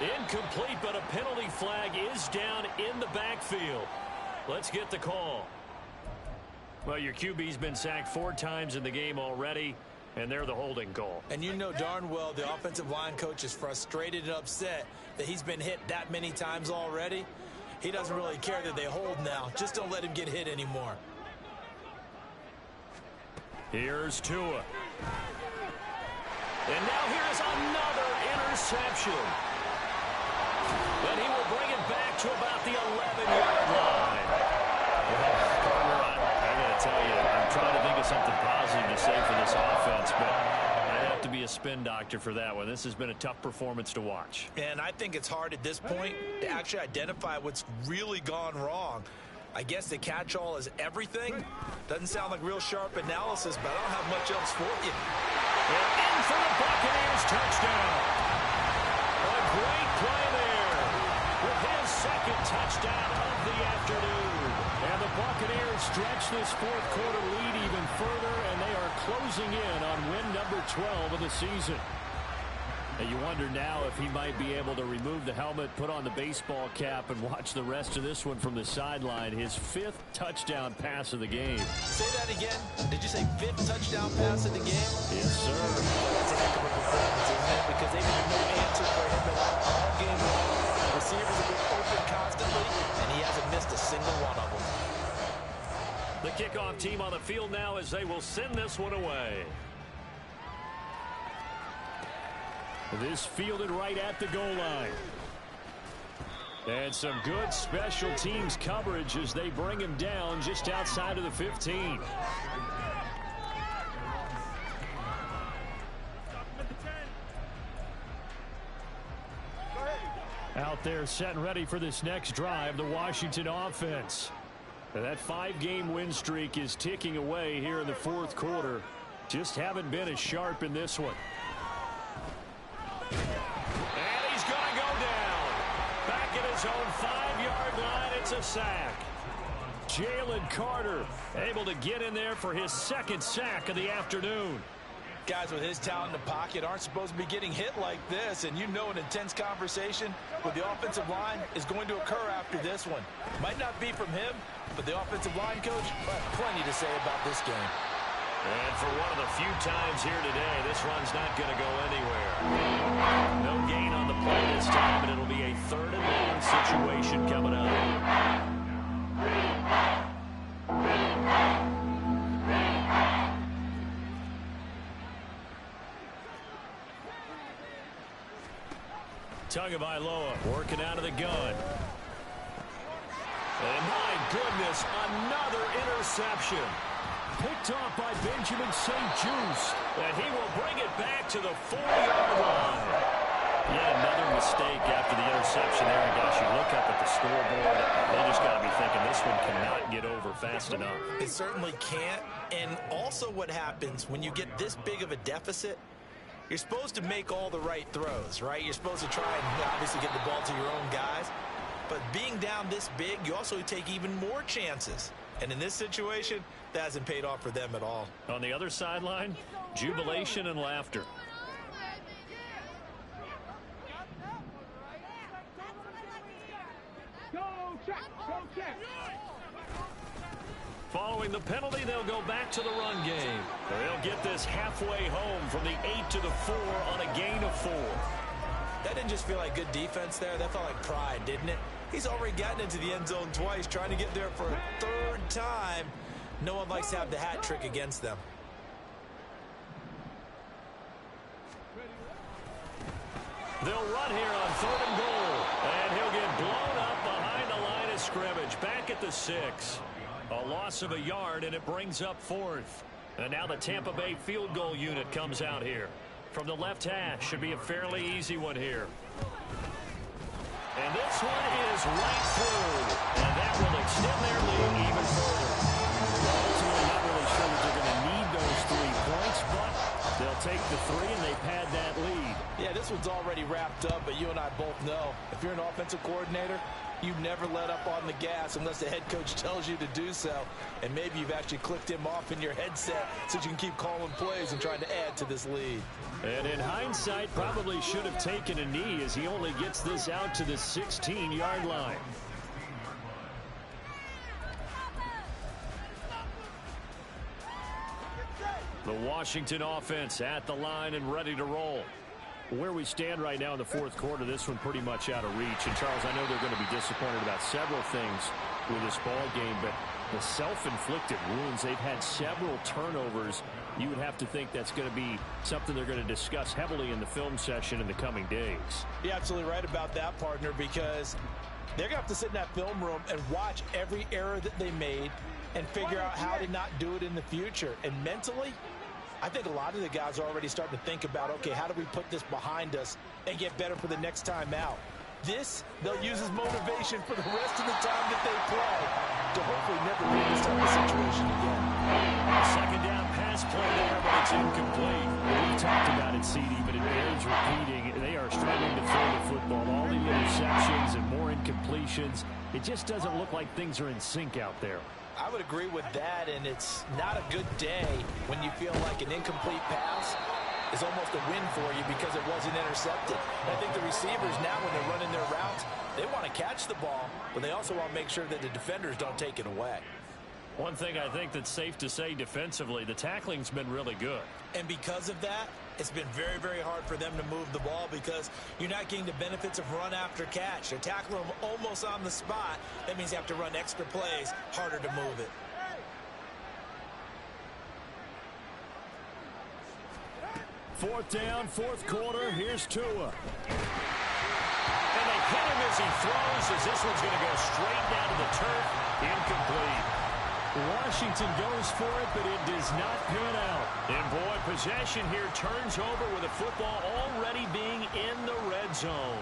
Incomplete, but a penalty flag is down in the backfield. Let's get the call. Well, your QB's been sacked 4 times in the game already, and they're the holding goal. And you know darn well the offensive line coach is frustrated and upset that he's been hit that many times already. He doesn't really care that they hold now. Just don't let him get hit anymore. Here's Tua. And now here's another interception. And he will bring it back to about the 11-yard line. I got to tell you, I'm trying to think of something positive to say for this offense, but I'd have to be a spin doctor for that one. This has been a tough performance to watch. And I think it's hard at this point to actually identify what's really gone wrong. I guess the catch-all is everything. Doesn't sound like real sharp analysis, but I don't have much else for you. And in for the Buccaneers touchdown. A great play there with his second touchdown of the afternoon. And the Buccaneers stretch this fourth quarter lead even further, and they are closing in on win number 12 of the season. And you wonder now if he might be able to remove the helmet, put on the baseball cap, and watch the rest of this one from the sideline. His 5th touchdown pass of the game. Say that again. Did you say 5th touchdown pass of the game? Yes, sir. That's a heck of a performance, isn't it? Because they've had no answer for him at all game long. Receivers have been open constantly, and he hasn't missed a single one of them. The kickoff team on the field now as they will send this one away. This fielded right at the goal line. And some good special teams coverage as they bring him down just outside of the 15. Out there set and ready for this next drive, the Washington offense. That 5-game win streak is ticking away here in the fourth quarter. Just haven't been as sharp in this one. And he's going to go down. Back at his own 5-yard line, it's a sack. Jalen Carter able to get in there for his 2nd sack of the afternoon. Guys with his talent in the pocket aren't supposed to be getting hit like this, and you know an intense conversation with the offensive line is going to occur after this one. Might not be from him, but the offensive line coach will have plenty to say about this game. And for one of the few times here today, this run's not going to go anywhere. No gain on the play this time, and it'll be a 3rd and long situation coming up. Tagovailoa working out of the gun. And my goodness, another interception. Picked off by Benjamin St-Juste. And he will bring it back to the 4-yard line. Yeah, another mistake after the interception there. And gosh, you look up at the scoreboard, they just got to be thinking this one cannot get over fast enough. It certainly can't. And also what happens when you get this big of a deficit, you're supposed to make all the right throws, right? You're supposed to try and obviously get the ball to your own guys. But being down this big, you also take even more chances. And in this situation, that hasn't paid off for them at all. On the other sideline, jubilation and laughter. Go check, go check. Following the penalty, they'll go back to the run game. They'll get this halfway home from the 8 to the 4 on a gain of 4. That didn't just feel like good defense there. That felt like pride, didn't it? He's already gotten into the end zone twice, trying to get there for a 3rd time. No one likes to have the hat trick against them. They'll run here on 3rd and goal. And he'll get blown up behind the line of scrimmage. Back at the 6. A loss of a yard, and it brings up 4th. And now the Tampa Bay field goal unit comes out here. From the left hash, should be a fairly easy one here. And this one is right through. And that will extend their lead even further. Ultimately, not really sure that they're going to need those 3 points, but they'll take the 3 and they pad that lead. Yeah, this one's already wrapped up, but you and I both know if you're an offensive coordinator, you never let up on the gas unless the head coach tells you to do so. And maybe you've actually clicked him off in your headset so you can keep calling plays and trying to add to this lead. And in hindsight, probably should have taken a knee as he only gets this out to the 16-yard line. The Washington offense at the line and ready to roll. Where we stand right now in the fourth quarter, this one pretty much out of reach. And, Charles, I know they're going to be disappointed about several things with this ball game, but the self-inflicted wounds, they've had several turnovers. You would have to think that's going to be something they're going to discuss heavily in the film session in the coming days. You're absolutely right about that, partner, because they're going to have to sit in that film room and watch every error that they made and figure out how to not do it in the future. And mentally, I think a lot of the guys are already starting to think about, okay, how do we put this behind us and get better for the next time out? This, they'll use as motivation for the rest of the time that they play to hopefully never be in this type of situation again. Second down pass play there, but it's incomplete. We've talked about it, CD, but it bears repeating. They are struggling to throw the football. All the interceptions and more incompletions. It just doesn't look like things are in sync out there. I would agree with that, and it's not a good day when you feel like an incomplete pass is almost a win for you because it wasn't intercepted. And I think the receivers now, when they're running their routes, they want to catch the ball, but they also want to make sure that the defenders don't take it away. One thing I think that's safe to say defensively, the tackling's been really good. And because of that, it's been very, very hard for them to move the ball because you're not getting the benefits of run after catch. They're tackling them almost on the spot. That means you have to run extra plays, harder to move it. Fourth down, fourth quarter. Here's Tua. And they hit him as he throws, as this one's going to go straight down to the turf. Incomplete. Washington goes for it, but it does not pan out. And boy, possession here turns over with the football already being in the red zone.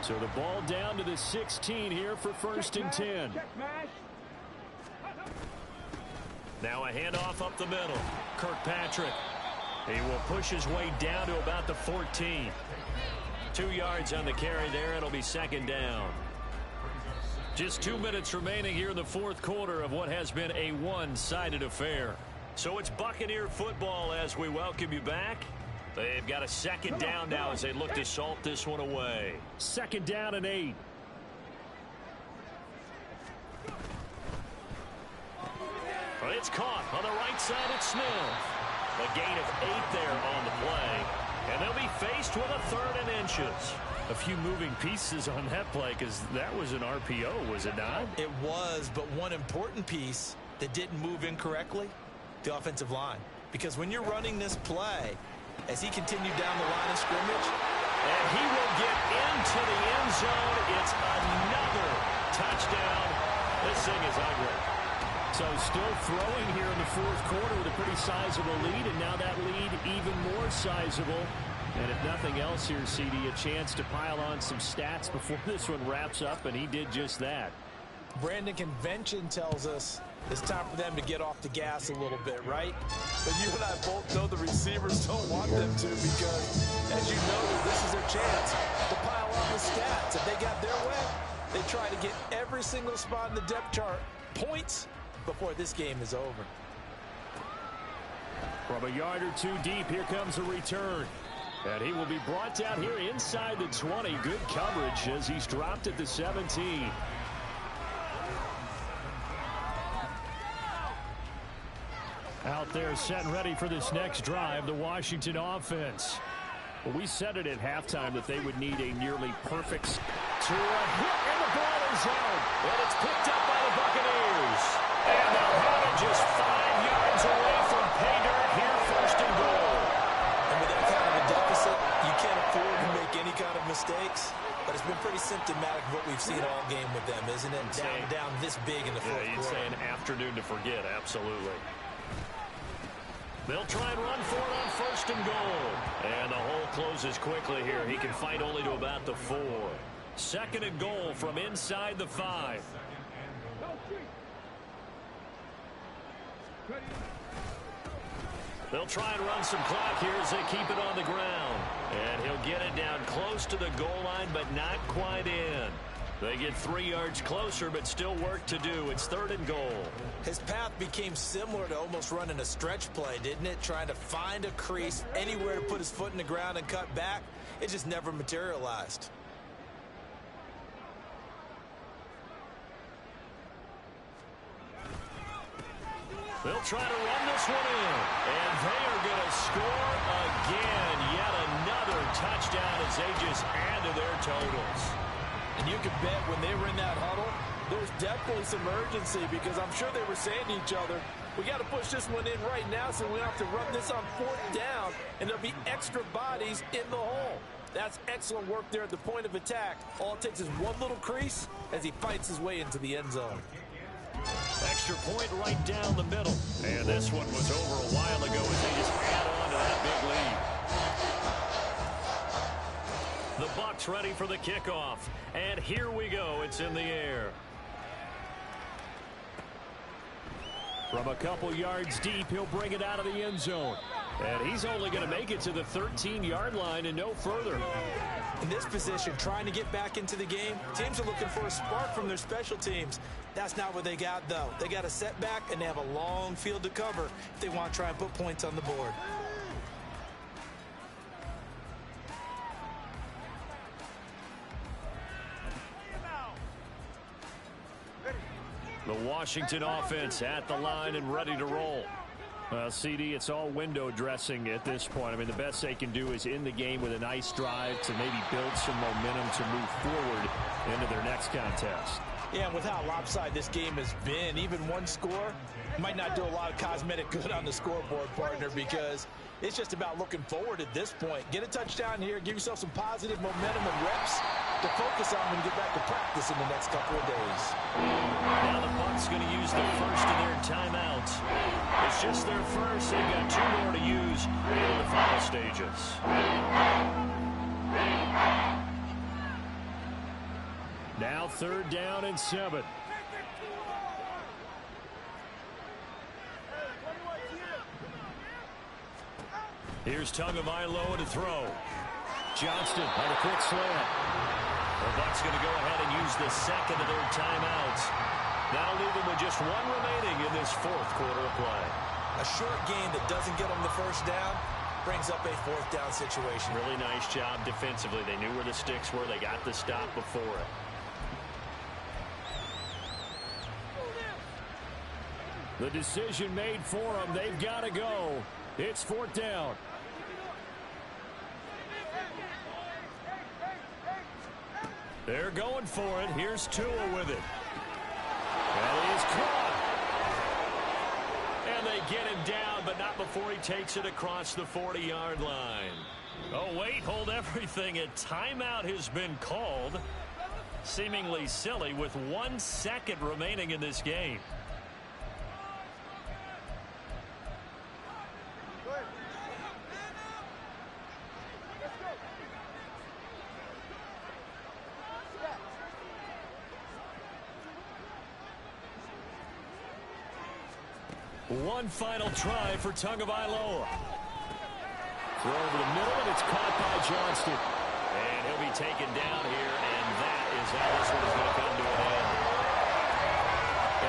So the ball down to the 16 here for first and 10. Now a handoff up the middle. Kirkpatrick. He will push his way down to about the 14. 2 yards on the carry there. It'll be second down. Just 2 minutes remaining here in the fourth quarter of what has been a one-sided affair. So it's Buccaneer football as we welcome you back. They've got a second down now as they look to salt this one away. Second down and 8. Well, it's caught on the right side at Smith. A gain of 8 there on the play. And they'll be faced with a third and inches. A few moving pieces on that play because that was an RPO, was it not? It was, but one important piece that didn't move incorrectly, the offensive line. Because when you're running this play, as he continued down the line of scrimmage, and he will get into the end zone. It's another touchdown. This thing is ugly. So still throwing here in the fourth quarter with a pretty sizable lead, and now that lead even more sizable. And if nothing else here, CD, a chance to pile on some stats before this one wraps up, and he did just that. Brandon, convention tells us it's time for them to get off the gas a little bit, right? But you and I both know the receivers don't want them to because, as you know, this is their chance to pile on the stats. If they got their way, they try to get every single spot in the depth chart points before this game is over. From a yard or two deep, here comes a return. And he will be brought down here inside the 20. Good coverage as he's dropped at the 17. Out there set and ready for this next drive, the Washington offense. Well, we said it at halftime that they would need a nearly perfect to a hit, and the ball is out. And it's picked up by the Buccaneers. And they'll have it just 5 yards away from pay dirt here, first and goal. And with that kind of a deficit, you can't afford to make any kind of mistakes. But it's been pretty symptomatic of what we've seen all game with them, isn't it? Down this big in the fourth quarter. You'd say an afternoon to forget, absolutely. They'll try and run for it on first and goal. And the hole closes quickly here. He can fight only to about the 4. Second and goal from inside the 5. They'll try and run some clock here as they keep it on the ground. And he'll get it down close to the goal line, but not quite in. They get 3 yards closer, but still work to do. It's third and goal. His path became similar to almost running a stretch play, didn't it? Trying to find a crease, anywhere to put his foot in the ground and cut back. It just never materialized. They'll try to run this one in. And they are going to score again. Yet another touchdown as they just add to their totals. And you can bet when they were in that huddle, there's definitely some urgency because I'm sure they were saying to each other, we got to push this one in right now so we don't have to run this on 4th down, and there'll be extra bodies in the hole. That's excellent work there at the point of attack. All it takes is one little crease as he fights his way into the end zone. Extra point right down the middle. And this one was over a while ago as they just add on to that big lead. The Bucs ready for the kickoff. And here we go. It's in the air. From a couple yards deep, he'll bring it out of the end zone. And he's only going to make it to the 13-yard line and no further. In this position, trying to get back into the game, teams are looking for a spark from their special teams. That's not what they got, though. They got a setback, and they have a long field to cover if they want to try and put points on the board. The Washington offense at the line and ready to roll. Well, CD, it's all window dressing at this point. I mean, the best they can do is in the game with a nice drive to maybe build some momentum to move forward into their next contest. Yeah, and with how lopsided this game has been, even one score might not do a lot of cosmetic good on the scoreboard, partner, because it's just about looking forward at this point. Get a touchdown here, give yourself some positive momentum and reps to focus on when you get back to practice in the next couple of days. Now the Bucs going to use the first of their timeouts. It's just their first. They've got 2 more to use in the final stages. Now 3rd down and 7. Here's Tagovailoa to throw. Johnston on a quick slant. The Bucs going to go ahead and use the second of their timeouts. That'll leave them with just 1 remaining in this 4th quarter of play. A short game that doesn't get them the first down brings up a 4th down situation. Really nice job defensively. They knew where the sticks were. They got the stop before it. The decision made for them. They've got to go. It's 4th down. They're going for it. Here's Tua with it. That is caught. And they get him down, but not before he takes it across the 40-yard line. Oh, wait, hold everything. A timeout has been called. Seemingly silly with 1 second remaining in this game. One final try for Tagovailoa. Throw over the middle, and it's caught by Johnston. And he'll be taken down here, and that is how this one is going to come to an end.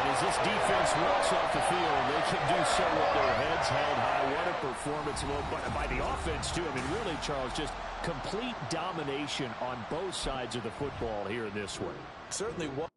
And as this defense walks off the field, they can do so with their heads held high. What a performance by the offense, too. I mean, really, Charles, just complete domination on both sides of the football here in this one. Certainly was.